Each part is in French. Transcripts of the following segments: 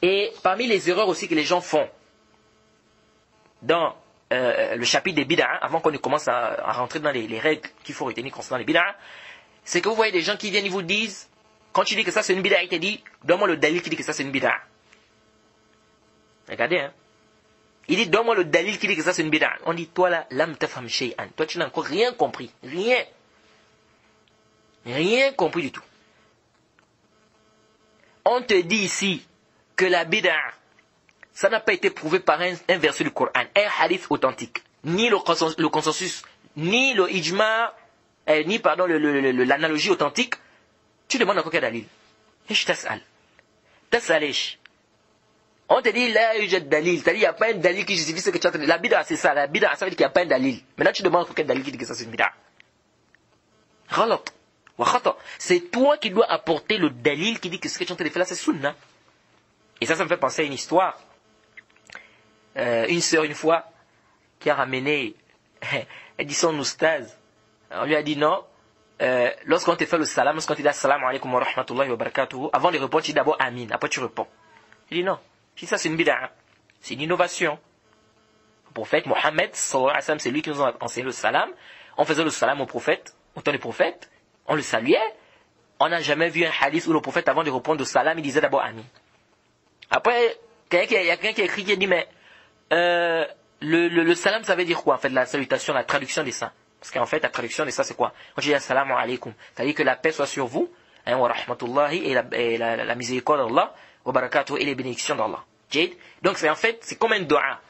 Et parmi les erreurs aussi que les gens font dans le chapitre des bid'a, avant qu'on ne commence à rentrer dans les règles qu'il faut retenir concernant les bid'a, c'est que vous voyez des gens qui viennent et vous disent, quand tu dis que ça c'est une bid'a, il te dit, donne-moi le dalil qui dit que ça c'est une bid'a. Regardez, hein. Il dit, donne-moi le dalil qui dit que ça c'est une bid'a. On dit, toi là, lam tafham shay'an. Toi tu n'as encore rien compris. Rien. Rien compris du tout. On te dit ici que la bid'a, ça n'a pas été prouvé par un verset du Coran, un hadith authentique, ni le consensus, ni le ijma, ni pardon l'analogie authentique. Tu demandes encore quel dalil. Ish tas'al. Tas'alish. On te dit là il y a dalil, c'est-à-dire il n'y a pas un dalil qui justifie ce que tu as entendu. La bid'a c'est ça, la bid'a ça veut dire qu'il n'y a pas un dalil. Maintenant tu demandes encore quel dalil qui dit que ça c'est une bid'a. Ghalat. Wa khata. C'est toi qui dois apporter le dalil qui dit que ce que tu es en train de faire là c'est sunna. Et ça me fait penser à une histoire. Une sœur une fois qui a ramené, elle dit son oustaz. On lui a dit non, lorsqu'on te fait le salam, lorsqu'on te dit assalamu alaikum wa rahmatullahi wa barakatuhu, avant de répondre tu dis d'abord amin, après tu réponds. Il dit non, si ça c'est une bid'a, c'est une innovation. Le prophète Mohammed sallallahu alayhi wa sallam, c'est lui qui nous a enseigné le salam. On faisait le salam au prophète, au temps du prophète, on le saluait. On n'a jamais vu un hadith où le prophète avant de répondre au salam, il disait d'abord amin. Après, il y a quelqu'un qui a écrit, qui a dit mais le salam ça veut dire quoi en fait, la salutation, la traduction de ça? Parce qu'en fait la traduction de ça c'est quoi? Quand je dis assalamu alaikum, ça veut dire que la paix soit sur vous, hein, wa rahmatullahi, et la miséricorde d'Allah, wa barakatuh, et les bénédictions d'Allah. Donc c'est en fait, c'est comme un dua.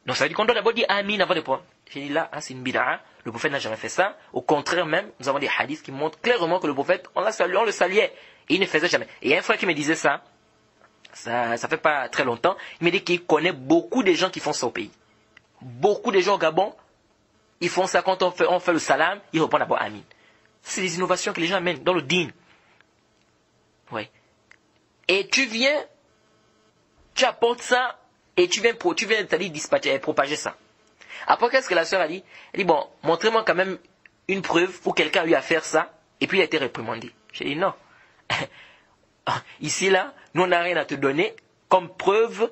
Donc ça veut dire qu'on doit d'abord dire amin avant de répondre. J'ai dit là, c'est une bid'a, le prophète n'a jamais fait ça. Au contraire même, nous avons des hadiths qui montrent clairement que le prophète, on le saluait, et il ne faisait jamais. Et il y a un frère qui me disait ça fait pas très longtemps, il me dit qu'il connaît beaucoup de gens qui font ça au pays. Beaucoup de gens au Gabon, ils font ça quand on fait le salam, ils répondent d'abord amin. C'est des innovations que les gens amènent dans le din. Ouais. Et tu viens, tu apportes ça, et tu viens c'est-à-dire dispatcher, propager ça. Après, qu'est-ce que la sœur a dit? Elle dit, bon, montrez-moi quand même une preuve où quelqu'un a eu à faire ça, et puis il a été réprimandé. J'ai dit, non. Ici, là, nous, on n'a rien à te donner comme preuve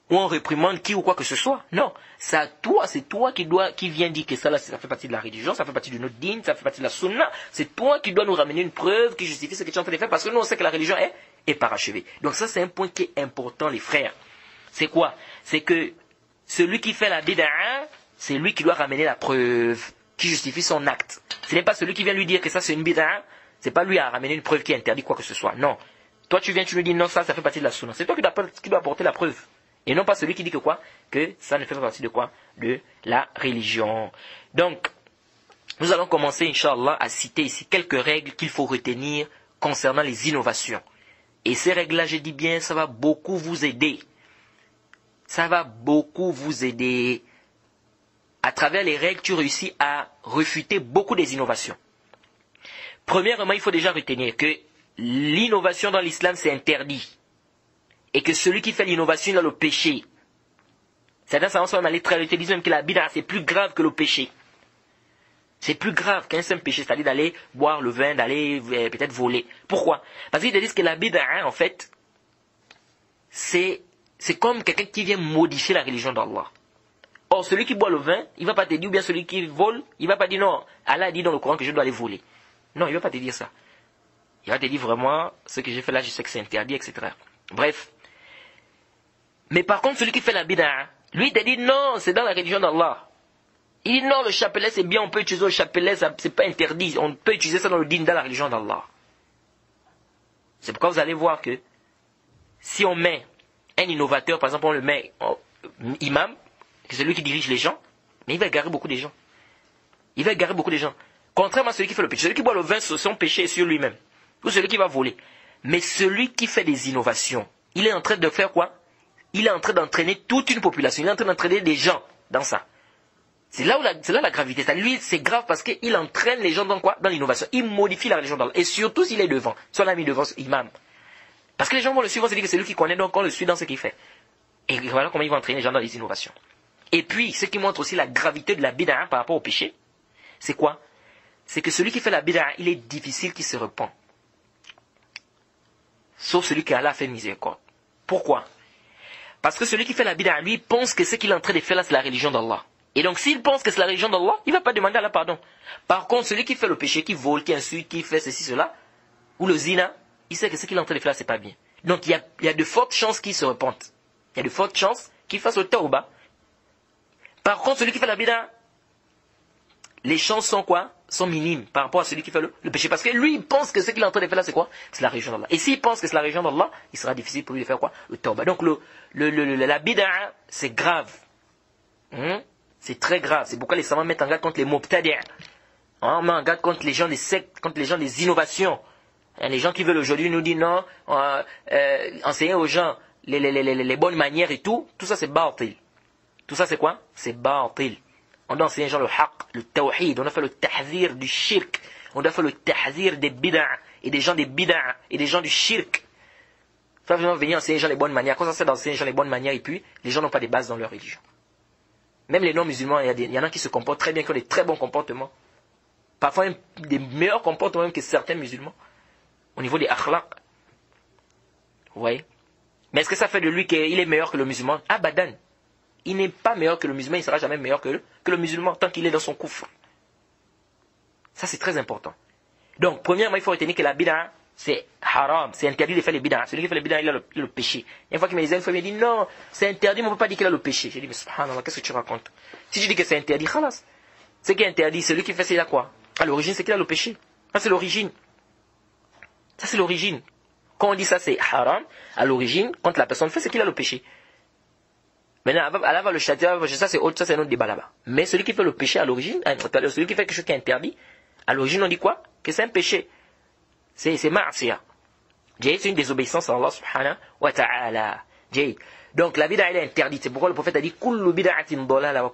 où on réprimande qui ou quoi que ce soit. Non. C'est toi qui viens dire que ça, là, ça fait partie de la religion, ça fait partie de notre dîme, ça fait partie de la sunna. C'est toi qui dois nous ramener une preuve qui justifie ce que tu es en train de faire, parce que nous, on sait que la religion est parachevée. Donc ça, c'est un point qui est important, les frères. C'est quoi? C'est que celui qui fait la bid'a, c'est lui qui doit ramener la preuve qui justifie son acte. Ce n'est pas celui qui vient lui dire que ça, c'est une bid'a, c'est pas lui à ramener une preuve qui interdit quoi que ce soit. Non. Toi, tu viens, tu lui dis non, ça fait partie de la sunna. C'est toi qui dois apporter la preuve. Et non pas celui qui dit que quoi? Que ça ne fait pas partie de quoi? De la religion. Donc, nous allons commencer, Inch'Allah, à citer ici quelques règles qu'il faut retenir concernant les innovations. Et ces règles-là, je dis bien, ça va beaucoup vous aider. Ça va beaucoup vous aider. À travers les règles, tu réussis à refuter beaucoup des innovations. Premièrement, il faut déjà retenir que l'innovation dans l'islam, c'est interdit. Et que celui qui fait l'innovation, il a le péché. Certains savants sont même allés très loin, ils disent même que la bid'a, c'est plus grave que le péché. C'est plus grave qu'un simple péché, c'est-à-dire d'aller boire le vin, d'aller peut-être voler. Pourquoi? Parce qu'ils te disent que la bid'a, en fait, c'est comme quelqu'un qui vient modifier la religion d'Allah. Or, celui qui boit le vin, il ne va pas te dire, ou bien celui qui vole, il ne va pas dire non, Allah a dit dans le Coran que je dois aller voler. Non, il ne va pas te dire ça. Il va te dire vraiment, ce que j'ai fait là, je sais que c'est interdit, etc. Bref. Mais par contre, celui qui fait la bid'a, lui, il te dit non, c'est dans la religion d'Allah. Il dit non, le chapelet c'est bien, on peut utiliser le chapelet, c'est pas interdit, on peut utiliser ça dans le din, dans la religion d'Allah. C'est pourquoi vous allez voir que si on met un innovateur, par exemple, on le met imam, c'est celui qui dirige les gens, mais il va égarer beaucoup de gens. Il va égarer beaucoup de gens. Contrairement à celui qui fait le péché. Celui qui boit le vin, son péché est sur lui-même. Ou celui qui va voler. Mais celui qui fait des innovations, il est en train de faire quoi? Il est en train d'entraîner toute une population. Il est en train d'entraîner des gens dans ça. C'est là la gravité. Lui, c'est grave parce qu'il entraîne les gens dans quoi? Dans l'innovation. Il modifie la religion d'Allah. Et surtout s'il est devant. Si on l'a mis devant, imam. Parce que les gens vont le suivre, c'est dire que c'est lui qui connaît, donc on le suit dans ce qu'il fait. Et voilà comment il va entraîner les gens dans les innovations. Et puis, ce qui montre aussi la gravité de la bid'a par rapport au péché, c'est quoi? C'est que celui qui fait la bid'a, il est difficile qu'il se repent. Sauf celui qui Allah a fait miséricorde. Pourquoi? Parce que celui qui fait la bid'a, lui, pense que ce qu'il est en train de faire là, c'est la religion d'Allah. Et donc, s'il pense que c'est la religion d'Allah, il ne va pas demander Allah pardon. Par contre, celui qui fait le péché, qui vole, qui insulte, qui fait ceci, cela, ou le zina, il sait que ce qu'il est en train de faire là, c'est pas bien. Donc, il y a de fortes chances qu'il se repente. Il y a de fortes chances qu'il fasse le tawbah. Par contre, celui qui fait la bid'a, les chances sont quoi? Sont minimes par rapport à celui qui fait le péché. Parce que lui, il pense que ce qu'il est en train de faire là, c'est quoi? C'est la religion d'Allah. Et s'il pense que c'est la religion d'Allah, il sera difficile pour lui de faire quoi? Le tawbah. Donc, la bid'a, c'est grave. C'est très grave. C'est pourquoi les savants mettent en garde contre les mubtadi'. On met en garde contre les gens des sectes, contre les gens des innovations. Les gens qui veulent aujourd'hui nous dire non, enseigner aux gens les bonnes manières et tout ça c'est batil. Tout ça c'est quoi? C'est batil. On doit enseigner aux gens le haqq, le tawhid, on doit faire le tahzir du shirk, on doit faire le tahzir des bid'a et des gens des bid'a et des gens du shirk. Il faut vraiment venir enseigner aux gens les bonnes manières. Quand ça c'est d'enseigner aux gens les bonnes manières et puis les gens n'ont pas de base dans leur religion. Même les non-musulmans, il y en a qui se comportent très bien, qui ont des très bons comportements. Parfois même des meilleurs comportements même que certains musulmans. Au niveau des akhlaq. Vous voyez? Mais est-ce que ça fait de lui qu'il est meilleur que le musulman? Abadan. Il n'est pas meilleur que le musulman, il ne sera jamais meilleur que le musulman, tant qu'il est dans son kufr. Ça c'est très important. Donc, premièrement, il faut retenir que la bid'a, c'est haram, c'est interdit de faire les bid'a. Celui qui fait les bid'a, il a le péché. Une fois qu'il me disait, il me dit non, c'est interdit, mais on ne peut pas dire qu'il a le péché. J'ai dit, mais subhanallah, qu'est-ce que tu racontes? Si tu dis que c'est interdit, khalas. Ce qui est interdit, celui qui fait, c'est là quoi? À l'origine, c'est qu'il a le péché. Ça, c'est l'origine. Ça, c'est l'origine. Quand on dit ça, c'est haram, à l'origine, quand la personne fait, c'est qu'il a le péché. Maintenant, Allah va le châtier, ça c'est autre, ça c'est un autre débat là-bas. Mais celui qui fait le péché à l'origine, celui qui fait quelque chose qui est interdit, à l'origine on dit quoi? Que c'est un péché. C'est ma'asiyah. C'est une désobéissance à Allah subhanahu wa ta'ala. Donc la bid'a elle est interdite. C'est pourquoi le prophète a dit kullu bid'atin dalala wa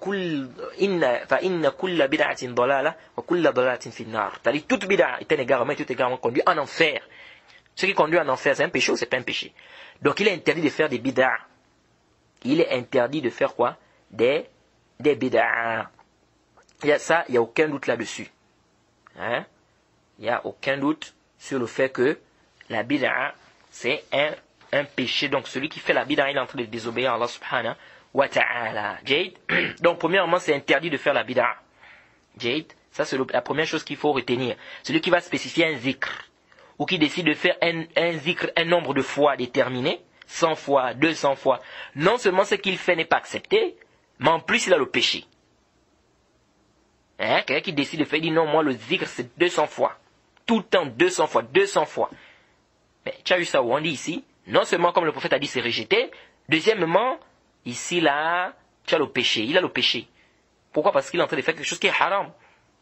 inna kulla bid'atin dalala wa kulla dalalatin fin nar. C'est-à-dire toute bid'a est un égarement et tout égarement conduit en enfer. Ce qui conduit en enfer, c'est un péché ou c'est pas un péché? Donc il est interdit de faire des bid'a. Il est interdit de faire quoi? Des bid'a. Il n'y a aucun doute là-dessus. Il n'y a aucun doute sur le fait que la bid'a, c'est un péché. Donc celui qui fait la bid'a, il est en train de désobéir à Allah subhanahu wa ta'ala. Donc premièrement, c'est interdit de faire la bid'a. Ça c'est la première chose qu'il faut retenir. Celui qui va spécifier un zikr, ou qui décide de faire un zikr un nombre de fois déterminé, 100 fois, 200 fois, non seulement ce qu'il fait n'est pas accepté, mais en plus il a le péché. Quelqu'un qui décide de faire, il dit non, moi le zikr c'est 200 fois. Tout le temps, 200 fois, 200 fois. Mais tu as vu ça où on dit ici, non seulement comme le prophète a dit c'est rejeté, deuxièmement, ici là, tu as le péché, il a le péché. Pourquoi? Parce qu'il est en train de faire quelque chose qui est haram.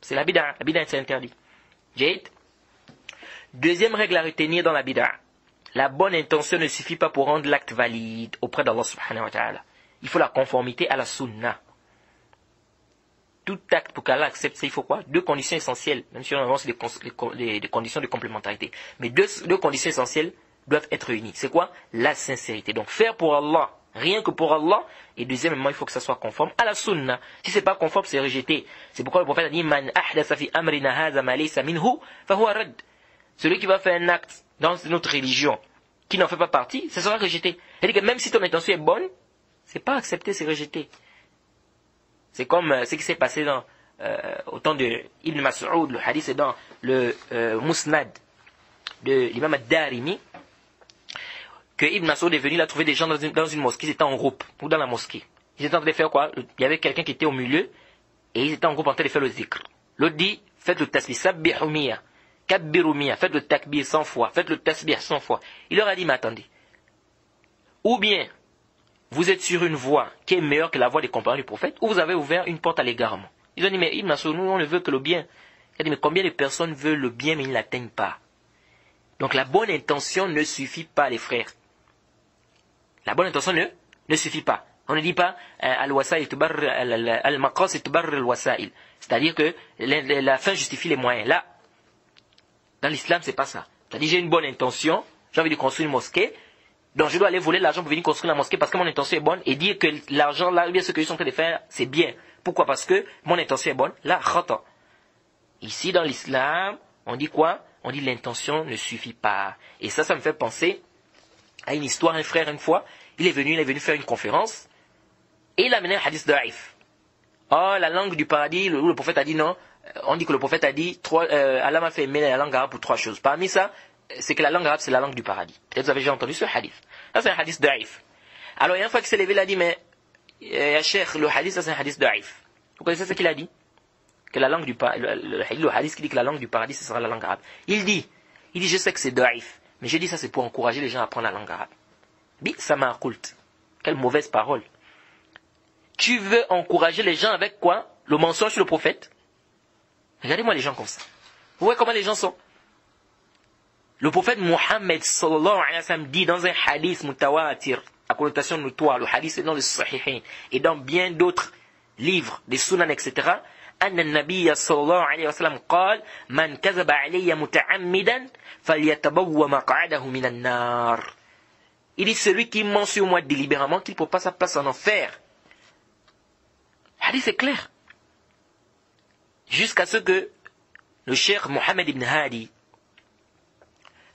C'est la bid'a c'est interdit. Deuxième règle à retenir dans la bid'a. La bonne intention ne suffit pas pour rendre l'acte valide auprès d'Allah subhanahu wa ta'ala. Il faut la conformité à la sunna. Tout acte pour qu'Allah accepte ça, il faut quoi? Deux conditions essentielles. Même si on avance des conditions de complémentarité. Mais deux conditions essentielles doivent être réunies. C'est quoi? La sincérité. Donc faire pour Allah, rien que pour Allah. Et deuxièmement, il faut que ça soit conforme à la sunna. Si c'est pas conforme, c'est rejeté. C'est pourquoi le prophète a dit Man ahdatha fi amrina hadha ma laysa minhu fahuwa rad. Celui qui va faire un acte dans notre religion qui n'en fait pas partie, ça sera rejeté. C'est-à-dire que même si ton intention est bonne, c'est pas accepté, c'est rejeté. C'est comme ce qui s'est passé au temps de Ibn Mas'ud, le hadith est dans le Musnad de l'imam ad-Darimi, que Ibn Mas'ud est venu, il a trouvé des gens dans une mosquée, ils étaient en groupe, ou dans la mosquée. Ils étaient en train de faire quoi? Il y avait quelqu'un qui était au milieu, et ils étaient en groupe en train de faire le zikr. L'autre dit, faites le tasbih, sabbihu miya. Kabbiru miya, faites le takbir 100 fois, faites le tasbih 100 fois. Il leur a dit, mais attendez. Ou bien, vous êtes sur une voie qui est meilleure que la voie des compagnons du prophète, ou vous avez ouvert une porte à l'égarement. Ils ont dit, mais Ibn Mas'ud, nous, on ne veut que le bien. Il a dit, mais combien de personnes veulent le bien, mais ils ne l'atteignent pas? Donc la bonne intention ne suffit pas, les frères. La bonne intention ne suffit pas. On ne dit pas, al-wasa'il tubarr al-maqasid tubarr al-wasa'il. C'est-à-dire que la fin justifie les moyens. Là, dans l'islam, c'est pas ça. C'est-à-dire, j'ai une bonne intention, j'ai envie de construire une mosquée, donc je dois aller voler l'argent pour venir construire la mosquée parce que mon intention est bonne et dire que l'argent, là, bien ce que je suis en train de faire, c'est bien. Pourquoi? Parce que mon intention est bonne. Là, khata. Ici, dans l'islam, on dit quoi? On dit l'intention ne suffit pas. Et ça me fait penser à une histoire. Un frère, une fois, il est venu faire une conférence, et il a mené un hadith da'if. Oh, la langue du paradis, le prophète a dit non. On dit que le prophète a dit, Allah m'a fait aimer la langue arabe pour 3 choses. Parmi ça, c'est que la langue arabe, c'est la langue du paradis. Peut-être vous avez déjà entendu ce hadith. Ça, c'est un hadith da'if. Alors, il y a une fois qu'il s'est levé, il a dit, mais, Cheikh, le hadith, ça, c'est un hadith da'if. Vous connaissez ce qu'il a dit? Que la langue du paradis, le hadith qui dit que la langue du paradis, ce sera la langue arabe. Il dit, je sais que c'est da'if. Mais j'ai dit ça, c'est pour encourager les gens à apprendre la langue arabe. Bi, ça m'a occulte. Quelle mauvaise parole. Tu veux encourager les gens avec quoi? Le mensonge sur le prophète? Regardez-moi les gens comme ça. Vous voyez comment les gens sont? Le prophète Mohammed sallallahu alayhi wa sallam dit dans un hadith mutawatir, à connotation notoire, le hadith est dans le Sahihain et dans bien d'autres livres, des sunan, etc. أن النبي صلى الله عليه وسلم قال من كذب علي متعمدا فليتبوأ مقعده من النار. Il dit celui qui ment sur moi délibérément qu'il ne peut pas sa place en enfer. Hadith est clair. Jusqu'à ce que le cheikh Mohammed ibn Hadi,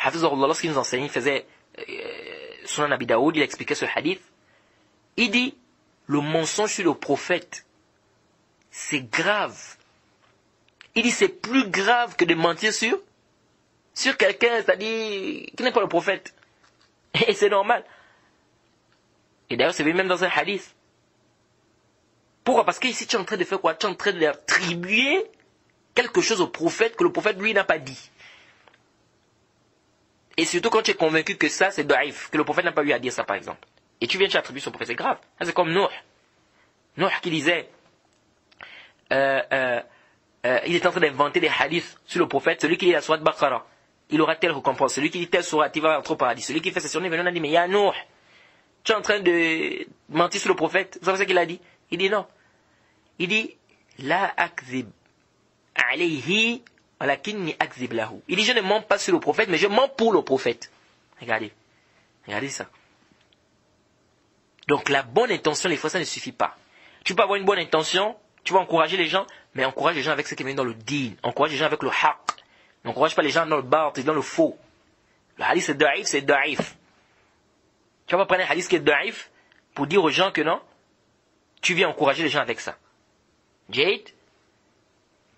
Hafizahullah, lorsqu'il nous enseignait, il faisait Sunan Abi Daoud, il expliquait ce hadith. Il dit, le mensonge sur le prophète, c'est grave. Il dit, c'est plus grave que de mentir sur quelqu'un, c'est-à-dire, qui n'est pas le prophète. Et c'est normal. Et d'ailleurs, c'est même dans un hadith. Pourquoi? Parce que ici, tu es en train de faire quoi? Tu es en train de attribuer quelque chose au prophète que le prophète, lui, n'a pas dit. Et surtout quand tu es convaincu que ça, c'est da'if, que le prophète n'a pas eu à dire ça, par exemple. Et tu viens de attribuer son prophète, c'est grave. Ça, c'est comme Nuh. Nuh qui disait, il est en train d'inventer des hadiths sur le prophète. Celui qui lit la sourate Baqara, il aura telle récompense. Celui qui lit telle sourate, il va entrer au paradis. Celui qui fait cette journée, il a dit, mais il y a Nuh. Tu es en train de mentir sur le prophète. Vous savez ce qu'il a dit? Il dit non. Il dit, la akzib alayhi walakinni akzib lahu. Il dit, je ne mens pas sur le prophète, mais je mens pour le prophète. Regardez. Regardez ça. Donc la bonne intention, les fois, ça ne suffit pas. Tu peux avoir une bonne intention, tu vas encourager les gens, mais encourage les gens avec ce qui vient dans le din. Encourage les gens avec le haqq. N'encourage pas les gens dans le batil, dans le faux. Le hadith c'est da'if, c'est da'if. Tu vas pas prendre un hadith qui est da'if pour dire aux gens que non, tu viens encourager les gens avec ça. Jade.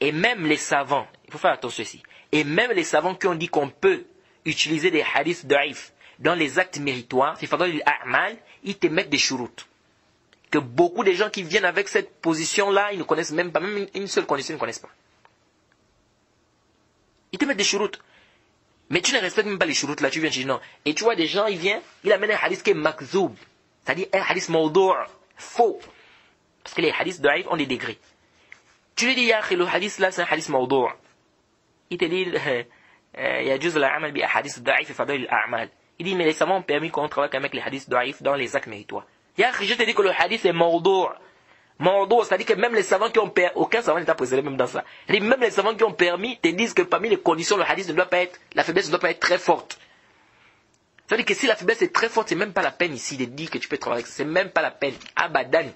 Et même les savants, il faut faire attention ici, et même les savants qui ont dit qu'on peut utiliser des hadiths da'if dans les actes méritoires, ils te mettent des chouroutes. Que beaucoup de gens qui viennent avec cette position-là, ils ne connaissent même pas, même une seule condition, ils ne connaissent pas. Ils te mettent des chouroutes. Mais tu ne respectes même pas les chouroutes là, tu viens chez non. Et tu vois des gens, il amène un hadith qui est makzoub, c'est-à-dire un hadith mawdou', faux. Parce que les hadiths da'if ont des degrés. Tu lui dis, le hadith là, c'est un hadith mawdou'. Il te dit, yajuz al-amal bi hadith da'if et fadail al-a'mal. Il dit, mais les savants ont permis qu'on travaille avec les hadiths da'if dans les actes méritoires. Je te dis que le hadith est mawdou'. Mawdou', c'est-à-dire que même les savants qui ont permis, aucun savant n'est précédé même dans ça. Même les savants qui ont permis te disent que parmi les conditions, le hadith ne doit pas être, la faiblesse ne doit pas être très forte. C'est-à-dire que si la faiblesse est très forte, c'est même pas la peine ici de dire que tu peux travailler avec ça. C'est même pas la peine. Abadan.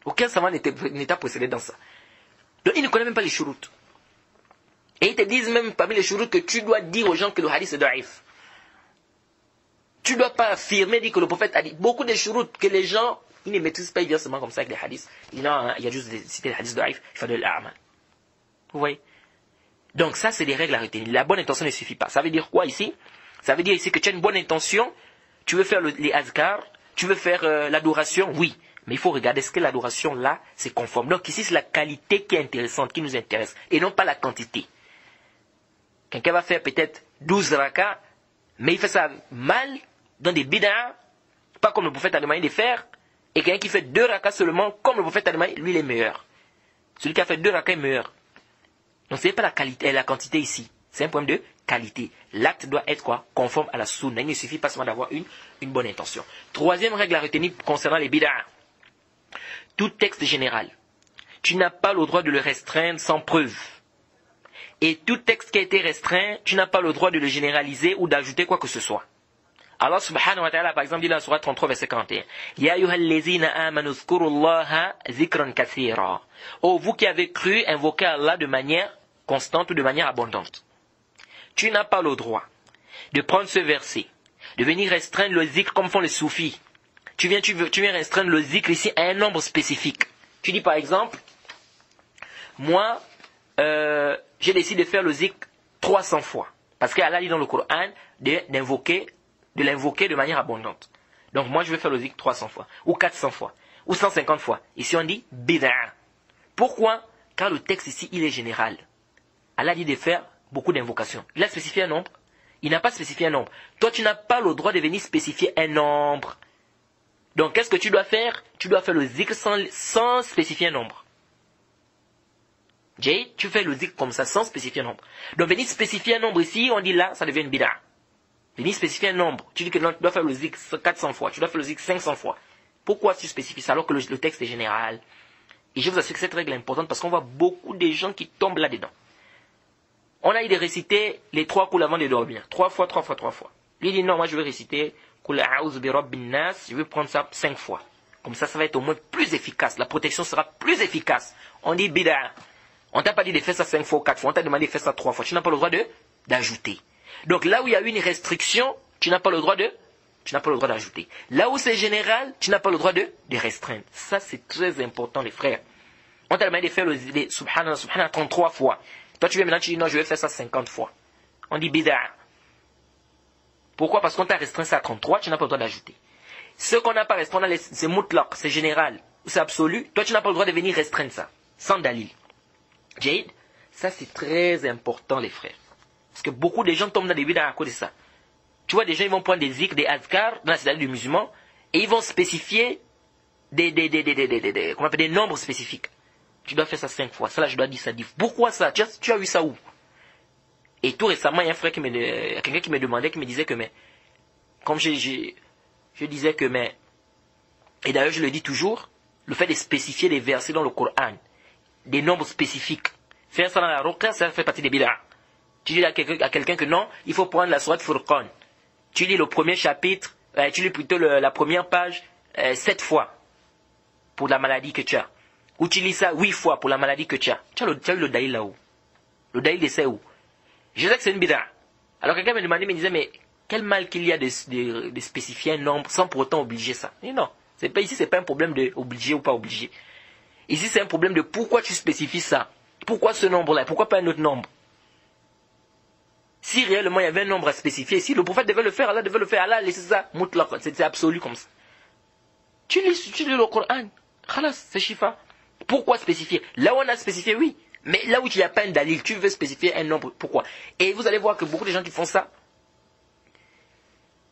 Aucun savant n'était précédé dans ça. Donc ils ne connaissent même pas les chouroutes. Et ils te disent même parmi les chouroutes que tu dois dire aux gens que le hadith est da'if. Tu ne dois pas affirmer, dire que le prophète a dit. Beaucoup de chouroutes que les gens, ils ne maîtrisent pas, ils viennent seulement comme ça avec les hadiths. Il y a juste citer les hadiths da'if, il faut de l'a'amal. Vous voyez? Donc ça, c'est des règles à retenir. La bonne intention ne suffit pas. Ça veut dire quoi ici? Ça veut dire ici que tu as une bonne intention, tu veux faire les azkar, tu veux faire l'adoration, oui. Mais il faut regarder ce que l'adoration là, c'est conforme. Donc ici, c'est la qualité qui est intéressante, qui nous intéresse, et non pas la quantité. Quelqu'un va faire peut-être 12 rakas, mais il fait ça mal, dans des bid'ah, pas comme le prophète a demandé de faire, et quelqu'un qui fait 2 rakas seulement, comme le prophète a demandé, lui il est meilleur. Celui qui a fait 2 rakas est meilleur. Donc ce n'est pas la qualité, la quantité ici. C'est un problème de qualité. L'acte doit être quoi? Conforme à la sunna. Il ne suffit pas seulement d'avoir une bonne intention. Troisième règle à retenir concernant les bid'ah. Tout texte général, tu n'as pas le droit de le restreindre sans preuve. Et tout texte qui a été restreint, tu n'as pas le droit de le généraliser ou d'ajouter quoi que ce soit. Allah subhanahu wa ta'ala, par exemple, dit dans la sourate 33, verset 41. Ya ayyuhallazina amanu zkurullaha zikran kathira. Oh, vous qui avez cru, invoquez Allah de manière constante ou de manière abondante. Tu n'as pas le droit de prendre ce verset de venir restreindre le zikr comme font les soufis. Tu viens restreindre le zikr ici à un nombre spécifique. Tu dis par exemple, moi, j'ai décidé de faire le zikr 300 fois. Parce qu'Allah dit dans le Coran de l'invoquer de manière abondante. Donc moi, je vais faire le zikr 300 fois, ou 400 fois, ou 150 fois. Ici, on dit bid'a. Pourquoi? Car le texte ici, il est général. Allah dit de faire beaucoup d'invocations. Il a spécifié un nombre. Il n'a pas spécifié un nombre. Toi, tu n'as pas le droit de venir spécifier un nombre. Donc, qu'est-ce que tu dois faire? Tu dois faire le zikr sans spécifier un nombre. Jay, tu fais le zikr comme ça, sans spécifier un nombre. Donc, venir spécifier un nombre ici, on dit là, ça devient une bid'a. Venir spécifier un nombre. Tu dis que non, tu dois faire le zikr 400 fois, tu dois faire le zikr 500 fois. Pourquoi tu spécifies ça alors que le texte est général? Et je vous assure que cette règle est importante parce qu'on voit beaucoup de gens qui tombent là-dedans. On a eu de réciter les 3 coups avant de dormir. 3 fois. Lui dit non, moi je vais réciter Kul a'udhu bi rabbin nas, je vais prendre ça 5 fois. Comme ça va être au moins plus efficace. La protection sera plus efficace. On dit bid'a. On t'a pas dit de faire ça 5 fois ou 4 fois. On t'a demandé de faire ça 3 fois. Tu n'as pas le droit d'ajouter. Donc là où il y a une restriction, tu n'as pas le droit d'ajouter. Là où c'est général, tu n'as pas le droit de restreindre. Ça c'est très important les frères. On t'a demandé de faire les subhanallah 33 fois. Toi, tu viens maintenant, tu dis non, je vais faire ça 50 fois. On dit bid'a. Pourquoi? Parce qu'on t'a restreint ça à 33, tu n'as pas le droit d'ajouter. Ce qu'on n'a pas restreint, c'est mutlaq, c'est général, c'est absolu. Toi, tu n'as pas le droit de venir restreindre ça, sans dalil. Jade, ça c'est très important, les frères. Parce que beaucoup de gens tombent dans des bid'a à cause de ça. Tu vois, des gens, ils vont prendre des zikr, des azkar, dans la citadelle du musulman, et ils vont spécifier des nombres spécifiques. Tu dois faire ça 5 fois. Ça là, je dois dire ça 10. Pourquoi ça? Tu as vu ça où? Et tout récemment, il y a un frère quelqu'un qui me demandait, qui me disait que comme je disais que et d'ailleurs je le dis toujours, le fait de spécifier des versets dans le Coran, des nombres spécifiques, faire ça dans la ruqya, ça fait partie des bid'a. Tu dis à quelqu'un que non, il faut prendre la sourate Furqan. Tu lis le premier chapitre, tu lis plutôt la première page 7 fois pour la maladie que tu as. Ou tu lis ça 8 fois pour la maladie que tu as. Tu as eu le daïl là-haut. Le daïl de c'est où? Je sais que c'est une bid'a. Alors quelqu'un me demandait, me disait, mais quel mal qu'il y a de spécifier un nombre sans pour autant obliger ça? Et non, ici c'est pas un problème de obliger ou pas obliger. Ici c'est un problème de pourquoi tu spécifies ça. Pourquoi ce nombre-là? Pourquoi pas un autre nombre? Si réellement il y avait un nombre à spécifier, si le prophète devait le faire, Allah devait le faire, Allah laissez ça, mutlaq, c'est absolu comme ça. Tu lis le Coran, khalas, c'est shifa. Pourquoi spécifier? Là où on a spécifié, oui. Mais là où il n'y a pas un dalil, tu veux spécifier un nombre. Pourquoi? Et vous allez voir que beaucoup de gens qui font ça,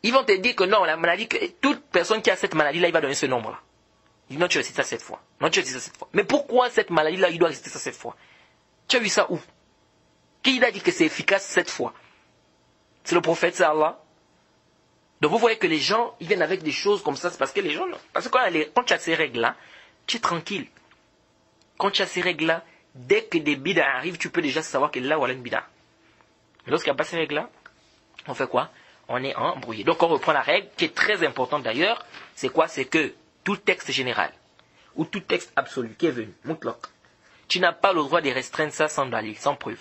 ils vont te dire que non, la maladie, que toute personne qui a cette maladie-là, il va donner ce nombre-là. Il dit non, tu récites ça 7 fois. Non, tu récites ça 7 fois. Mais pourquoi cette maladie-là, il doit réciter ça 7 fois? Tu as vu ça où? Qui a dit que c'est efficace 7 fois? C'est le prophète, c'est Allah. Donc vous voyez que les gens, ils viennent avec des choses comme ça, c'est parce que les gens, parce que quand tu as ces règles-là, tu es tranquille. Quand tu as ces règles-là, dès que des bid'a arrivent, tu peux déjà savoir que là, voilà une bid'a. Mais lorsqu'il n'y a pas ces règles-là, on fait quoi? On est embrouillé. Donc on reprend la règle, qui est très importante d'ailleurs. C'est quoi? C'est que tout texte général, ou tout texte absolu qui est venu, mutlaq, tu n'as pas le droit de restreindre ça sans dalil, sans preuve.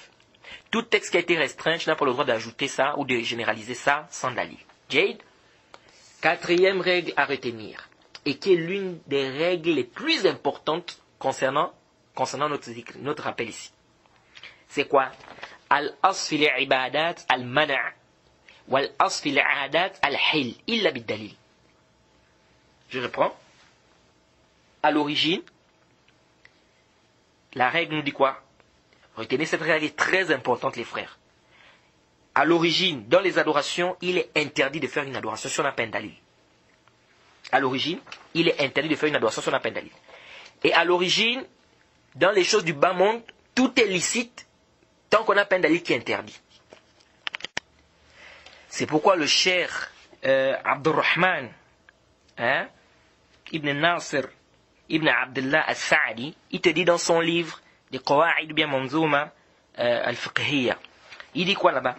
Tout texte qui a été restreint, tu n'as pas le droit d'ajouter ça ou de généraliser ça sans dalil. Jade, 4e règle à retenir, et qui est l'une des règles les plus importantes concernant notre rappel ici. C'est quoi? Al-asl fil ibadat al-mana' wal-asl fil aadat al-hil illa bid-dalil. Je reprends. À l'origine, la règle nous dit quoi? Retenez cette règle est très importante les frères. À l'origine, dans les adorations, il est interdit de faire une adoration si on n'a pas un dalil. À l'origine, il est interdit de faire une adoration si on n'a pas un dalil. Et à l'origine, dans les choses du bas monde, tout est licite tant qu'on n'a pas un dalil qui est interdit. C'est pourquoi le cheikh Abdurrahman Ibn Nasir Ibn Abdullah al-Sa'di, il te dit dans son livre des Qawa'id bien Manzouma al-Fiqhiyya, il dit quoi là-bas?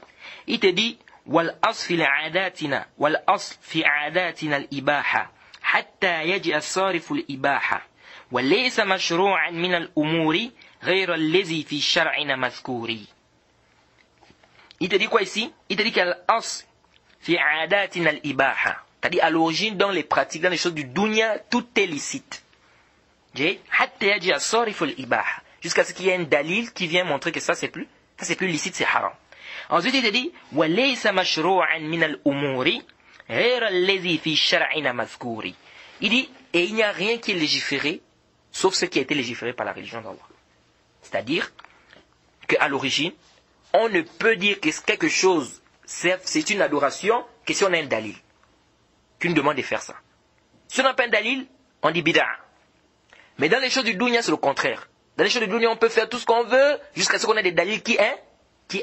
Il te dit wal-asl fi a'adatina wal-asl fi a'adatina al-ibaha hatta yaji as-sarif al-ibaha wa laysa mashru'an min al-umuri ghayra allazi fi shar'ina mazkuri. Il te dit quoi ici? Il te dit qu'al-asl fi adatina al-ibaha. C'est-à-dire à l'origine, dans les pratiques, dans les choses du dunya, tout est licite. Jusqu'à ce qu'il y ait un dalil qui vient montrer que ça c'est plus licite, c'est haram. Ensuite il te dit il dit et il n'y a rien qui est légiféré sauf ce qui a été légiféré par la religion d'Allah. C'est-à-dire qu'à l'origine on ne peut dire que quelque chose c'est une adoration que si on a un dalil qu'une demande de faire ça. Si on n'a pas un dalil on dit bid'a. Mais dans les choses du dunya, c'est le contraire. Dans les choses du dunya, on peut faire tout ce qu'on veut jusqu'à ce qu'on ait des dalils qui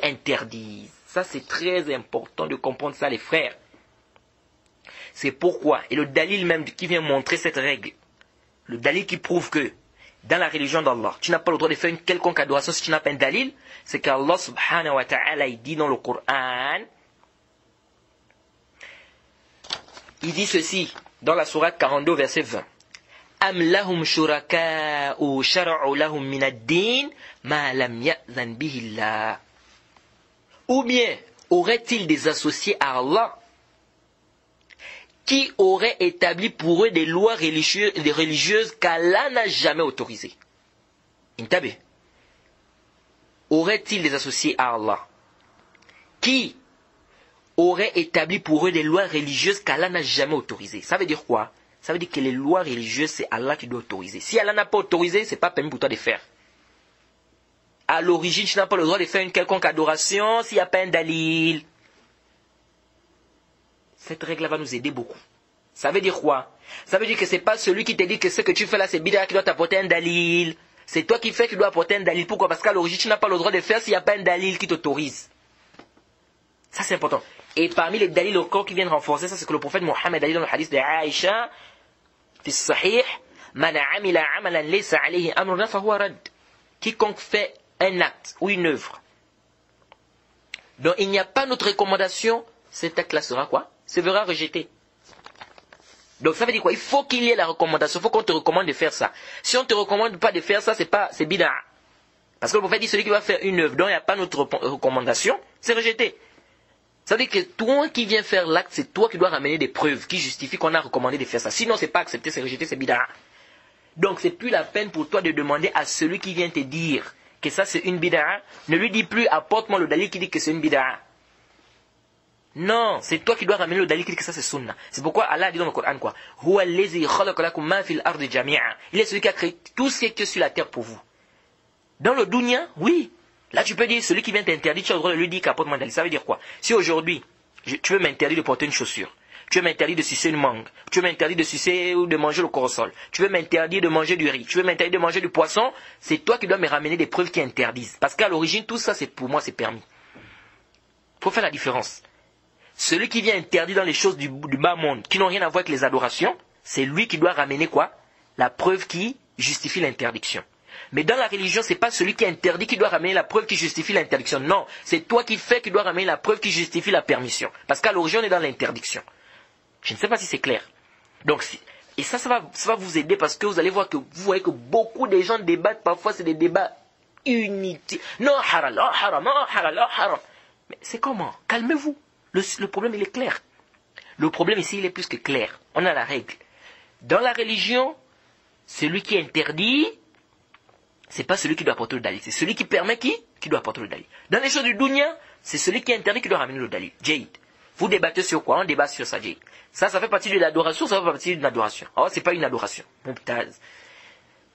interdisent. Ça, c'est très important de comprendre ça, les frères. C'est pourquoi, et le dalil même qui vient montrer cette règle, le dalil qui prouve que dans la religion d'Allah, tu n'as pas le droit de faire une quelconque adoration si tu n'as pas un dalil, c'est qu'Allah subhanahu wa ta'ala, il dit dans le Coran, il dit ceci, dans la sourate 42, verset 20. أم لهم شركاء شرعوا لهم من الدين ما لم يأذن به الله. Ou bien aurait-il des associés à Allah qui auraient établi pour eux des lois religieuses qu'Allah n'a jamais autorisées. Intabe. Aurait-il des associés à Allah qui auraient établi pour eux des lois religieuses qu'Allah n'a jamais autorisées. Ça veut dire quoi? Ça veut dire que les lois religieuses, c'est Allah qui doit autoriser. Si Allah n'a pas autorisé, ce n'est pas permis pour toi de faire. À l'origine, tu n'as pas le droit de faire une quelconque adoration s'il n'y a pas un dalil. Cette règle va nous aider beaucoup. Ça veut dire quoi? Ça veut dire que ce n'est pas celui qui te dit que ce que tu fais là, c'est bid'a qui doit t'apporter un dalil. C'est toi qui fais qui doit apporter un dalil. Pourquoi? Parce qu'à l'origine, tu n'as pas le droit de faire s'il n'y a pas un dalil qui t'autorise. Ça, c'est important. Et parmi les dalils encore qui viennent renforcer ça, c'est que le prophète Mohammed a dit dans le hadith de Aïcha, quiconque fait un acte ou une œuvre dont il n'y a pas notre recommandation, cet acte-là sera quoi? Sera rejeté. Donc ça veut dire quoi? Il faut qu'il y ait la recommandation, il faut qu'on te recommande de faire ça. Si on ne te recommande pas de faire ça, c'est bid'a. Parce que le prophète dit celui qui va faire une œuvre dont il n'y a pas notre recommandation, c'est rejeté. Ça veut dire que toi qui viens faire l'acte, c'est toi qui dois ramener des preuves qui justifient qu'on a recommandé de faire ça. Sinon, c'est pas accepté, c'est rejeté, c'est bid'a. Donc, c'est plus la peine pour toi de demander à celui qui vient te dire que ça c'est une bid'a. Ne lui dis plus, apporte-moi le dalil qui dit que c'est une bid'a. Non, c'est toi qui dois ramener le dalil qui dit que ça c'est sunna. C'est pourquoi Allah dit dans le Coran quoi? Il est celui qui a créé tout ce qui est sur la terre pour vous. Dans le dunya, oui. Là, tu peux dire, celui qui vient t'interdire, tu as le droit de lui dire qu'apporte-moi un dalil. Ça veut dire quoi? Si aujourd'hui, tu veux m'interdire de porter une chaussure, tu veux m'interdire de sucer une mangue, tu veux m'interdire de sucer ou de manger le corosol, tu veux m'interdire de manger du riz, tu veux m'interdire de manger du poisson, c'est toi qui dois me ramener des preuves qui interdisent. Parce qu'à l'origine, tout ça, c'est pour moi, c'est permis. Il faut faire la différence. Celui qui vient interdire dans les choses du bas monde, qui n'ont rien à voir avec les adorations, c'est lui qui doit ramener quoi? La preuve qui justifie l'interdiction. Mais dans la religion, ce n'est pas celui qui interdit qui doit ramener la preuve qui justifie l'interdiction. Non, c'est toi qui fais qui dois ramener la preuve qui justifie la permission. Parce qu'à l'origine, on est dans l'interdiction. Je ne sais pas si c'est clair. Donc, et ça va vous aider parce que vous allez voir que vous voyez que beaucoup de gens débattent. Parfois, c'est des débats inutiles. Non, haram, non, haram, non, haram, non, haram. Mais c'est comment? Calmez-vous. Le problème, il est clair. Le problème ici, il est plus que clair. On a la règle. Dans la religion, celui qui interdit, c'est pas celui qui doit apporter le dalil. C'est celui qui permet qui doit apporter le dalil. Dans les choses du dunya, c'est celui qui interdit qui doit ramener le dalil. Jade. Vous débattez sur quoi? On débat sur ça, Jade. Ça fait partie de l'adoration, ça fait partie d'une adoration. Alors, c'est pas une adoration. Mumtaz.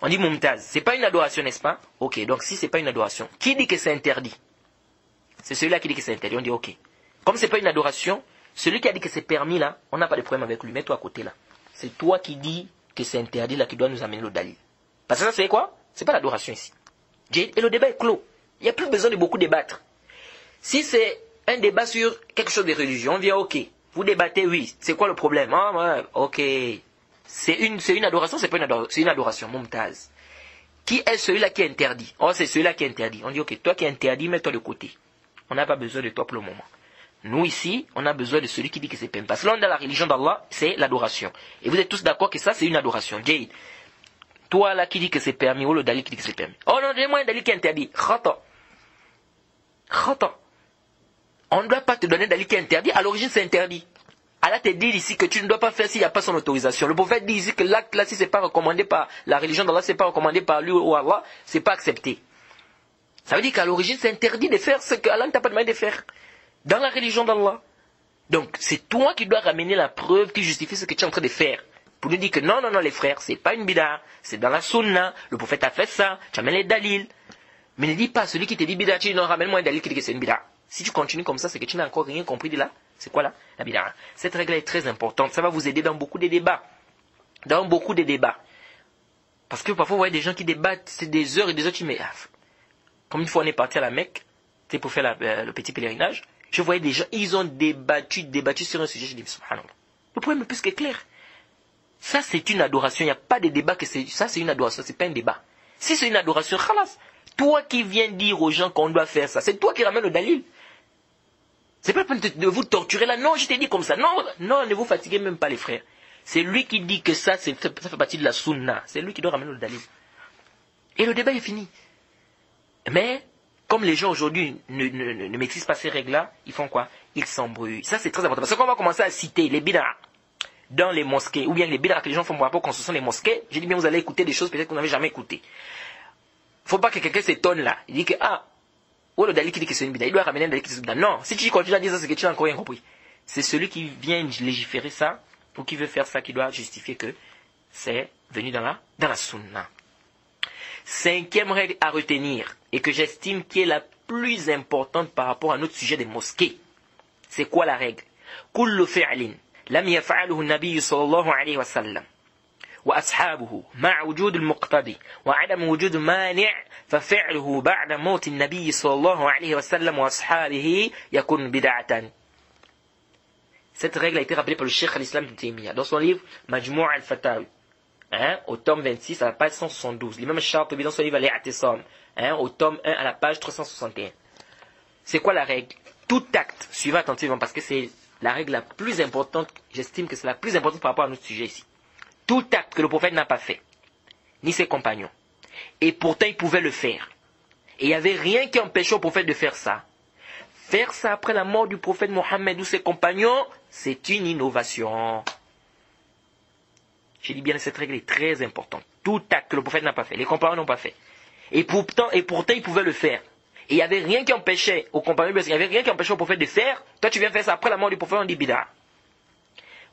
On dit Mumtaz. C'est pas une adoration, n'est-ce pas? Ok, donc si c'est pas une adoration, qui dit que c'est interdit? C'est celui-là qui dit que c'est interdit. On dit ok. Comme c'est pas une adoration, celui qui a dit que c'est permis là, on n'a pas de problème avec lui. Mets-toi à côté là. C'est toi qui dis que c'est interdit là qui doit nous amener le dalil. Parce que ça c'est quoi? C'est pas l'adoration ici. Et le débat est clos. Il n'y a plus besoin de beaucoup débattre. Si c'est un débat sur quelque chose de religion, on vient ok. Vous débattez, oui. C'est quoi le problème? Ah, ouais, ok. C'est une adoration, c'est pas une adoration. C'est une adoration, Mumtaz. Qui est celui-là qui est interdit? Oh, c'est celui-là qui est interdit. On dit ok, toi qui es interdit, mets-toi de côté. On n'a pas besoin de toi pour le moment. Nous ici, on a besoin de celui qui dit que c'est permis. Parce que là, dans la religion d'Allah, c'est l'adoration. Et vous êtes tous d'accord que ça, c'est une adoration. Jade. Toi là qui dit que c'est permis, ou le dalil qui dit que c'est permis. Oh non, donne-moi un dalil qui est interdit. Khata. On ne doit pas te donner d'alis qui est interdit. À l'origine, c'est interdit. Allah te dit ici que tu ne dois pas faire s'il n'y a pas son autorisation. Le prophète dit ici que l'acte là, si ce n'est pas recommandé par la religion d'Allah, ce n'est pas recommandé par lui ou Allah, ce n'est pas accepté. Ça veut dire qu'à l'origine, c'est interdit de faire ce que Allah ne t'a pas demandé de faire dans la religion d'Allah. Donc, c'est toi qui dois ramener la preuve qui justifie ce que tu es en train de faire. Pour nous dire que non, les frères, c'est pas une bid'a, c'est dans la sunna, le prophète a fait ça, tu amènes les dalils. Mais ne dis pas, celui qui te dit bid'a, tu dis non, ramène-moi un dalil qui dit que c'est une bid'a. Si tu continues comme ça, c'est que tu n'as encore rien compris de là. C'est quoi là? La bid'a. Cette règle est très importante. Ça va vous aider dans beaucoup de débats. Dans beaucoup de débats. Parce que parfois, vous voyez des gens qui débattent, c'est des heures et des heures, tu dis, mais comme une fois on est parti à la Mecque, c'est pour faire le petit pèlerinage, je voyais des gens, ils ont débattu sur un sujet, je dis, subhanallah. Le problème est plus que clair. Ça, c'est une adoration. Il n'y a pas de débat que ça, c'est une adoration, c'est pas un débat. Si c'est une adoration, khalas. Toi qui viens dire aux gens qu'on doit faire ça, c'est toi qui ramènes le dalil. C'est pas la peine de vous torturer là. Non, je t'ai dit comme ça. Non, ne vous fatiguez même pas les frères. C'est lui qui dit que ça fait partie de la sunna. C'est lui qui doit ramener le dalil. Et le débat est fini. Mais, comme les gens aujourd'hui ne maîtrisent pas ces règles-là, ils font quoi? Ils s'embrouillent. Ça, c'est très important. Parce qu'on va commencer à citer les bid'a dans les mosquées, ou bien les bid'a que les gens font par rapport aux constructions des mosquées. J'ai dit bien, vous allez écouter des choses peut-être que vous n'avez jamais écoutées. Faut pas que quelqu'un s'étonne là. Il dit que, ou le dalil qui dit que c'est une bid'a, il doit ramener un dalil qui dit que c'est une bid'a. Non, si tu continues à dire ça, c'est que tu n'as encore rien compris. C'est celui qui vient légiférer ça, ou qui veut faire ça, qui doit justifier que c'est venu dans la sunna. Cinquième règle à retenir, et que j'estime qui est la plus importante par rapport à notre sujet des mosquées. C'est quoi la règle? Kullu fi'lin lam yaf'aluhu an-nabiy sallallahu alayhi wa sallam wa ashabuhu ma'a wujud al-muqtadi wa 'adam wujud mani' fa fi'luhu ba'da mawt an-nabiy sallallahu alayhi wa sallam wa ashabihi yakun bid'atan. Cette règle a été rappelée par le Cheikh al-Islam Ibn Taymiyyah dans son livre Majmou' al-Fatawi. Au tome 26 à la page 172. L'imam Shatibi dans son livre Al-I'tisam, au tome 1 à la page 361. C'est quoi la règle? Tout acte, suivez attentivement parce que c'est la règle la plus importante, j'estime que c'est la plus importante par rapport à notre sujet ici. Tout acte que le prophète n'a pas fait, ni ses compagnons, et pourtant il pouvait le faire, et il n'y avait rien qui empêchait au prophète de faire ça. Faire ça après la mort du prophète Mohammed ou ses compagnons, c'est une innovation. Je dis bien, cette règle est très importante. Tout acte que le prophète n'a pas fait, les compagnons n'ont pas fait. Et pourtant, il pouvait le faire. Et il n'y avait rien qui empêchait aux compagnons, il n'y avait rien qui empêchait au prophète de faire. Toi, tu viens faire ça après la mort du prophète, on dit bid'a.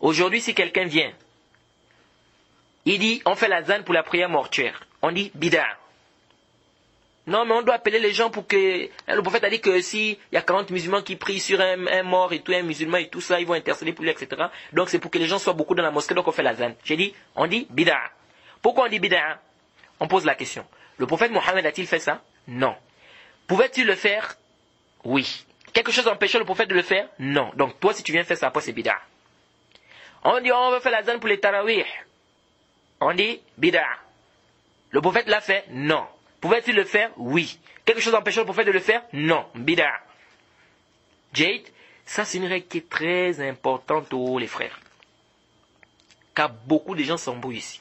Aujourd'hui, si quelqu'un vient, il dit, on fait la zane pour la prière mortuaire. On dit bid'a. Non, mais on doit appeler les gens pour que... Le prophète a dit que si il y a 40 musulmans qui prient sur un mort et tout, un musulman et tout ça, ils vont intercéder pour lui, etc. Donc c'est pour que les gens soient beaucoup dans la mosquée, donc on fait la zane. J'ai dit, on dit bid'a. Pourquoi on dit bid'a? On pose la question. Le prophète Mohammed a-t-il fait ça? Non. Pouvait-il le faire? Oui. Quelque chose empêchait le prophète de le faire? Non. Donc toi, si tu viens faire ça, après c'est bid'a. On dit, on va faire la zane pour les tarawih. On dit bid'a. Le prophète l'a fait? Non. Pouvait-il le faire? Oui. Quelque chose empêchait le prophète de le faire? Non. Bid'a. Jade, ça c'est une règle qui est très importante aux les frères. Car beaucoup de gens s'embrouillent ici.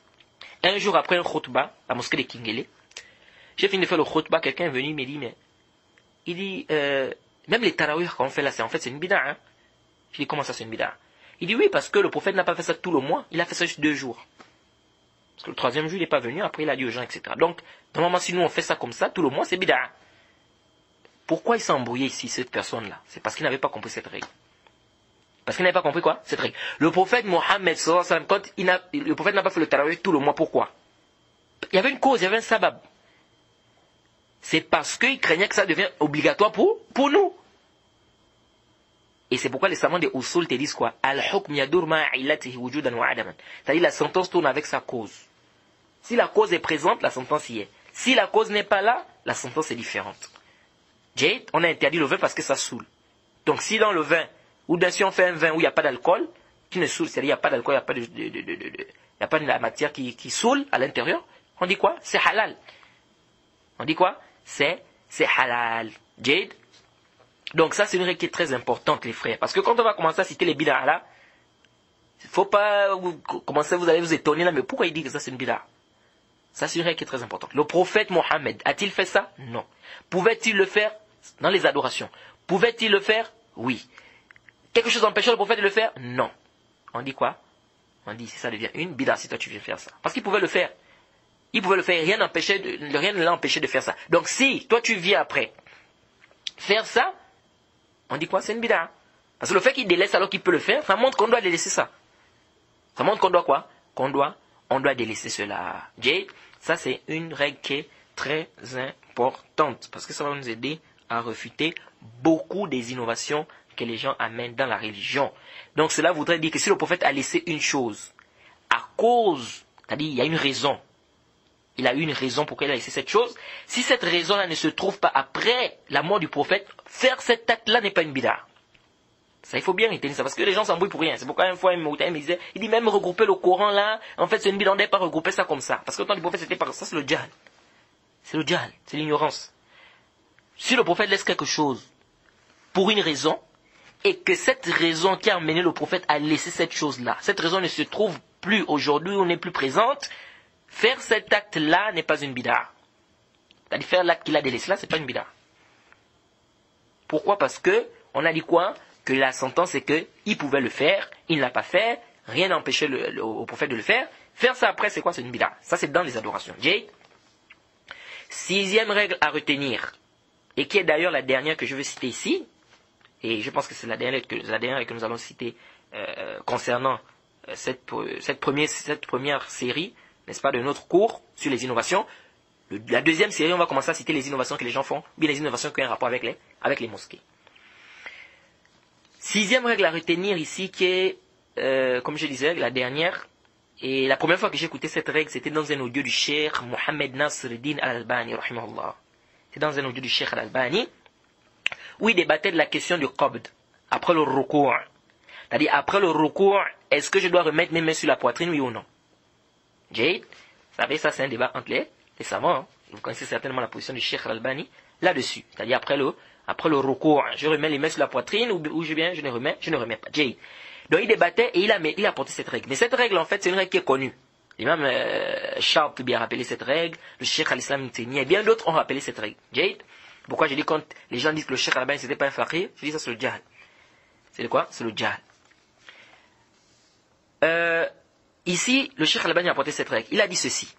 Un jour après un khutbah, à la mosquée de Kingele, j'ai fini de faire le khutbah, quelqu'un est venu, il me dit, mais, il dit, même les tarawih qu'on fait là, c'est une bid'a, hein. Je dis, comment ça c'est une bid'a? Il dit, oui, parce que le prophète n'a pas fait ça tout le mois, il a fait ça juste 2 jours. Parce que le 3e jour, il n'est pas venu, après il a dit aux gens, etc. Donc, normalement, si nous on fait ça comme ça, tout le mois, c'est bid'a. Pourquoi il s'est embrouillé ici, cette personne-là? C'est parce qu'il n'avait pas compris cette règle. Parce qu'il n'avait pas compris quoi? Cette règle. Le prophète Mohammed, quand le prophète n'a pas fait le tarawih tout le mois, pourquoi? Il y avait une cause, il y avait un sabab. C'est parce qu'il craignait que ça devienne obligatoire pour nous. Et c'est pourquoi les savants des usul te disent quoi? Al-hukm yadur ma'illatihi wujudan wa adaman. C'est-à-dire la sentence tourne avec sa cause. Si la cause est présente, la sentence y est. Si la cause n'est pas là, la sentence est différente. Jade, on a interdit le vin parce que ça saoule. Donc si dans le vin, ou si on fait un vin où il n'y a pas d'alcool, qui ne saoule, c'est-à-dire il n'y a pas d'alcool, il n'y a pas de la matière qui saoule à l'intérieur, on dit quoi? C'est halal. On dit quoi? C'est halal. Jade. Donc ça c'est une règle qui est très importante les frères. Parce que quand on va commencer à citer les bid'a là, il ne faut pas commencer, vous allez vous étonner là, mais pourquoi il dit que ça c'est une bid'a? Ça c'est une règle qui est très importante. Le prophète Mohammed, a-t-il fait ça? Non. Pouvait-il le faire dans les adorations? Pouvait-il le faire? Oui. Quelque chose empêchait le prophète de le faire? Non. On dit quoi? On dit si ça devient une bid'a si toi tu viens faire ça. Parce qu'il pouvait le faire. Il pouvait le faire, rien ne l'a empêché de faire ça. Donc si toi tu viens après faire ça, on dit quoi? C'est une bid'a. Parce que le fait qu'il délaisse alors qu'il peut le faire, ça montre qu'on doit délaisser ça. Ça montre qu'on doit quoi? On doit délaisser cela. Jade, ça c'est une règle qui est très importante. Parce que ça va nous aider à refuter beaucoup des innovations que les gens amènent dans la religion. Donc cela voudrait dire que si le prophète a laissé une chose, à cause, c'est-à-dire il y a une raison, il a eu une raison pour qu'elle a laissé cette chose, si cette raison-là ne se trouve pas après la mort du prophète, faire cet acte-là n'est pas une bid'a. Ça, il faut bien retenir ça, parce que les gens s'embrouillent pour rien. C'est pourquoi une fois, il dit même regrouper le Coran là, en fait c'est une bid'a, on ne devait pas regrouper ça comme ça. Parce que le temps du prophète c'était pas ça, c'est le djahal. C'est le djahal, c'est l'ignorance. Si le prophète laisse quelque chose pour une raison, et que cette raison qui a amené le prophète à laisser cette chose-là, cette raison ne se trouve plus aujourd'hui ou n'est plus présente, faire cet acte-là n'est pas une bid'a. C'est-à-dire faire l'acte qu'il a délaissé là, c'est pas une bid'a. Pourquoi? Parce que, on a dit quoi? Que la sentence est que il pouvait le faire, il ne l'a pas fait, rien n'empêchait au prophète de le faire. Faire ça après, c'est quoi? C'est une bid'a. Ça, c'est dans les adorations. Jade. 6e règle à retenir, et qui est d'ailleurs la dernière que je veux citer ici, et je pense que c'est la dernière que nous allons citer concernant cette première série, n'est-ce pas, de notre cours sur les innovations. La deuxième série, on va commencer à citer les innovations que les gens font, bien les innovations qui ont un rapport avec les mosquées. 6e règle à retenir ici, qui est, comme je disais, la dernière. Et la première fois que j'ai écouté cette règle, c'était dans un audio du Cheikh Mohamed Nasruddin Al-Albani, rahimahullah. C'est dans un audio du Cheikh Al-Albani, où il débattait de la question du qabd, après le ruku'. C'est-à-dire, après le ruku', est-ce que je dois remettre mes mains sur la poitrine, oui ou non? Jade, vous savez, ça c'est un débat entre les savants. Hein. Vous connaissez certainement la position du Cheikh Al-Albani là-dessus. C'est-à-dire, après le ruku', je remets les mains sur la poitrine, ou je ne remets pas. Jade. Donc il débattait et il a apporté cette règle. Mais cette règle, en fait, c'est une règle qui est connue. L'imam Sharp bien rappelé cette règle, le Cheikh Al-Islam Ibn Taymiyyah, et bien d'autres ont rappelé cette règle. Jade. Pourquoi je dis quand les gens disent que le Cheikh Al-Albani c'était pas un faqih, je dis ça c'est le djahal. C'est le quoi? C'est le djahal. Ici, le Cheikh Al-Albani a apporté cette règle. Il a dit ceci.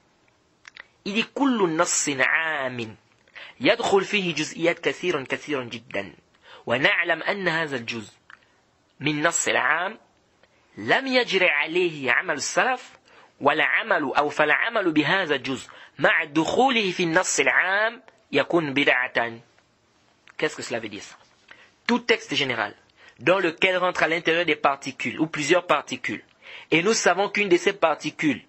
Il dit kullu nassin amin يدخل فيه جزئيات كثيرا جدا ونعلم أن هذا الجزء من نص العام لم يجري عليه عمل السلف ولا عمل أو فالعمل بهذا الجزء مع دخوله في النص العام يكون بدعة. Qu'est-ce que cela veut dire ça? Tout texte général dans lequel rentre à l'intérieur des particules ou plusieurs particules, et nous savons qu'une de ces particules,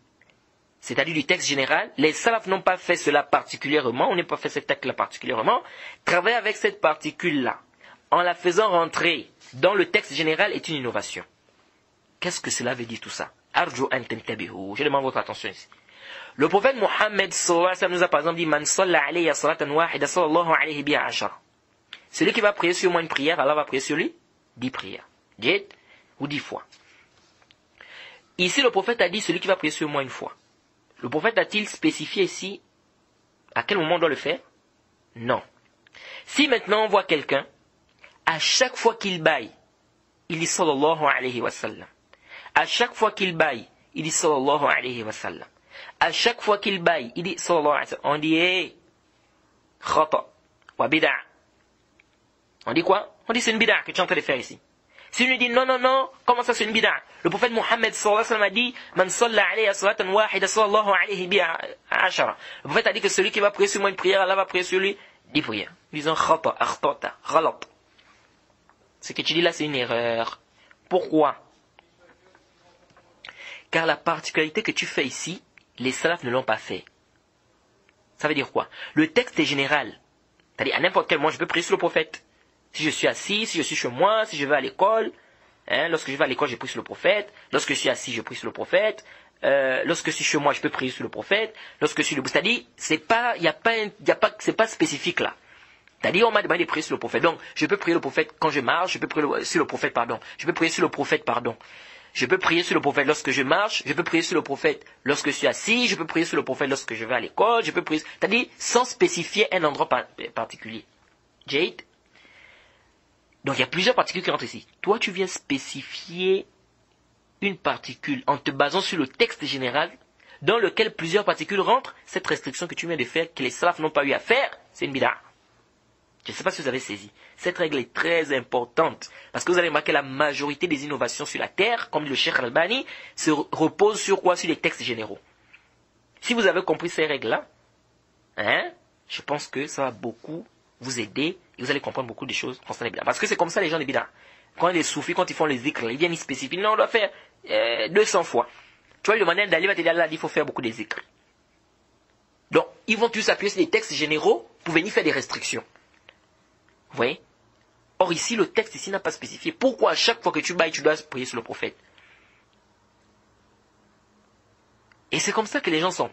c'est-à-dire du texte général, les salafs n'ont pas fait cela particulièrement, on n'a pas fait cet acte-là particulièrement, travailler avec cette particule-là, en la faisant rentrer dans le texte général est une innovation. Qu'est-ce que cela veut dire tout ça? Arju an tantabihu. Je demande votre attention ici. Le prophète Mohammed sallallahu alayhi wa sallam nous a par exemple dit Man salla alayya salatan wahida sallallahu alayhi biha ashara. Celui qui va prier sur moi une prière, Allah va prier sur lui 10 prières. 10 ou 10 fois. Ici le prophète a dit celui qui va prier sur moi une fois. Le prophète a-t-il spécifié ici à quel moment on doit le faire? Non. Si maintenant on voit quelqu'un, à chaque fois qu'il baille, il dit sallallahu alayhi wa sallam. À chaque fois qu'il baille, il dit sallallahu alayhi wa sallam. À chaque fois qu'il baille, il dit sallallahu alayhi wa sallam. On dit hey, khata wa bid'a. On dit quoi? On dit c'est une bid'a que tu es en train de faire ici. Si on lui dit non, comment ça c'est une bid'a? Le prophète Mohammed sallallahu alayhi wa sallam a dit Man salla alayya salatan wahida sallallahu alayhi biha ashara. Le prophète a dit que celui qui va prier sur moi une prière, Allah va prier sur lui 10 prières. Disons khata, akhtata, ghalat. Ce que tu dis là c'est une erreur. Pourquoi? Car la particularité que tu fais ici, les salafs ne l'ont pas fait. Ça veut dire quoi? Le texte est général. C'est-à-dire à n'importe quel moment je peux prier sur le prophète. Si je suis assis, si je suis chez moi, si je vais à l'école, lorsque je vais à l'école, je prie sur le prophète. Lorsque je suis assis, je prie sur le prophète. Lorsque je suis chez moi, je peux prier sur le prophète. Lorsque je suis debout, c'est-à-dire, c'est pas spécifique là. C'est-à-dire, on m'a demandé de prier sur le prophète. Donc, je peux prier le prophète quand je marche, je peux prier sur le prophète, pardon. Je peux prier sur le prophète, pardon. Je peux prier sur le prophète lorsque je marche, je peux prier sur le prophète lorsque je suis assis, je peux prier sur le prophète lorsque je vais à l'école, je peux prier, c'est-à-dire sans spécifier un endroit particulier. Jade. Donc il y a plusieurs particules qui rentrent ici. Toi, tu viens spécifier une particule en te basant sur le texte général dans lequel plusieurs particules rentrent. Cette restriction que tu viens de faire, que les salafs n'ont pas eu à faire, c'est une bid'a. Je ne sais pas si vous avez saisi. Cette règle est très importante. Parce que vous allez remarquer la majorité des innovations sur la Terre, comme dit le Cheikh Al-Albani, se repose sur quoi? Sur les textes généraux. Si vous avez compris ces règles-là, je pense que ça va beaucoup vous aider et vous allez comprendre beaucoup de choses concernant les bid'a. Parce que c'est comme ça les gens des bid'a. Quand les soufis, quand ils font les zikrs, ils viennent, ils spécifient. Non, on doit faire 200 fois. Tu vois, le demander d'aller, va te dire, là, il faut faire beaucoup de zikrs. Donc, ils vont tous s'appuyer sur les textes généraux pour venir faire des restrictions. Vous voyez? Or, ici, le texte ici n'a pas spécifié. Pourquoi à chaque fois que tu bailles, tu dois prier sur le prophète? Et c'est comme ça que les gens sont.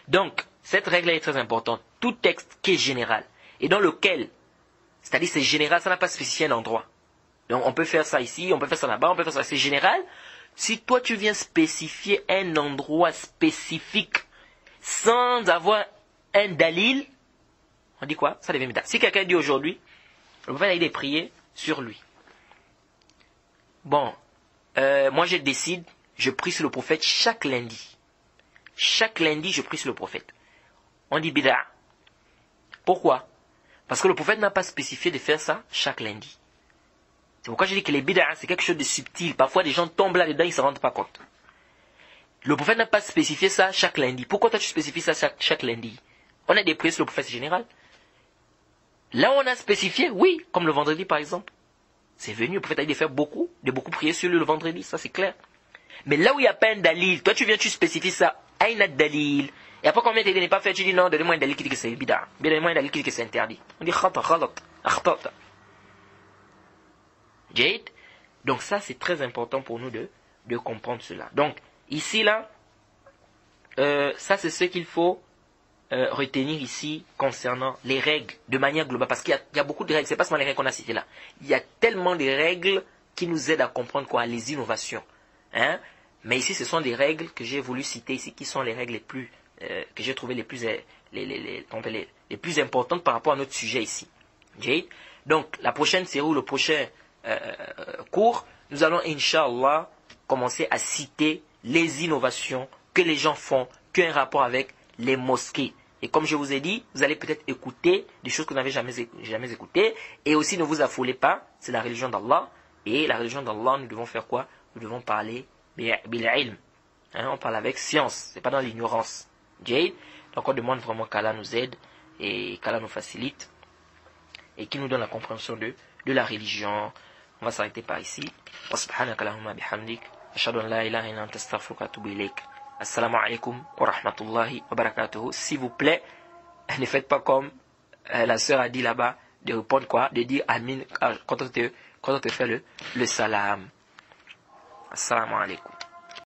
Donc, cette règle est très importante. Tout texte qui est général et dans lequel, c'est-à-dire c'est général, ça n'a pas spécifié un endroit. Donc, on peut faire ça ici, on peut faire ça là-bas, on peut faire ça. C'est général. Si toi, tu viens spécifier un endroit spécifique sans avoir un dalil, on dit quoi? Ça devient bid'a. Si quelqu'un dit aujourd'hui, le prophète a dit de prier sur lui. Bon, moi je décide, je prie sur le prophète chaque lundi. Chaque lundi, je prie sur le prophète. On dit bid'a. Pourquoi? Parce que le prophète n'a pas spécifié de faire ça chaque lundi. C'est pourquoi je dis que les bid'a, c'est quelque chose de subtil. Parfois, des gens tombent là-dedans, ils ne se rendent pas compte. Le prophète n'a pas spécifié ça chaque lundi. Pourquoi toi tu spécifies ça chaque lundi? On a des prières sur le prophète général. Là où on a spécifié, oui, comme le vendredi par exemple. C'est venu, le prophète a dit de faire beaucoup prier sur lui le vendredi, ça c'est clair. Mais là où il n'y a pas un dalil, toi tu viens, tu spécifies ça, aïna dalil. Et après quand on vient t'aider de ne pas faire, tu dis non, donnez-moi un dalil qui dit que c'est bid'a. Donnez-moi un dalil qui dit que c'est interdit. On dit khata, khalat, akhtata. Jade. Donc ça c'est très important pour nous de comprendre cela. Donc ici là, ça c'est ce qu'il faut retenir ici concernant les règles de manière globale. Parce qu'il y a beaucoup de règles, c'est pas seulement les règles qu'on a citées là. Il y a tellement de règles qui nous aident à comprendre quoi, les innovations. Mais ici ce sont des règles que j'ai voulu citer ici, qui sont les règles les plus, que j'ai trouvées les plus importantes par rapport à notre sujet ici. Donc la prochaine série ou le prochain cours, nous allons Inch'Allah commencer à citer les innovations que les gens font, qui ont un rapport avec les mosquées. Et comme je vous ai dit, vous allez peut-être écouter des choses que vous n'avez jamais écoutées. Et aussi, ne vous affolez pas, c'est la religion d'Allah. Et la religion d'Allah, nous devons faire quoi? Nous devons parler bil ilm. On parle avec science, c'est pas dans l'ignorance. Donc on demande vraiment qu'Allah nous aide et qu'Allah nous facilite et qu'il nous donne la compréhension de la religion. On va s'arrêter par ici. Wa subhanaka Allahumma bihamdik. Ashhadu an la ilaha illa anta astaghfiruka wa atubu ilayk. Assalamu alaikum wa rahmatullahi wa barakatuhu. S'il vous plaît, ne faites pas comme la sœur a dit là-bas, de répondre quoi? De dire amin quand on te fait le salam. Assalamu alaikum.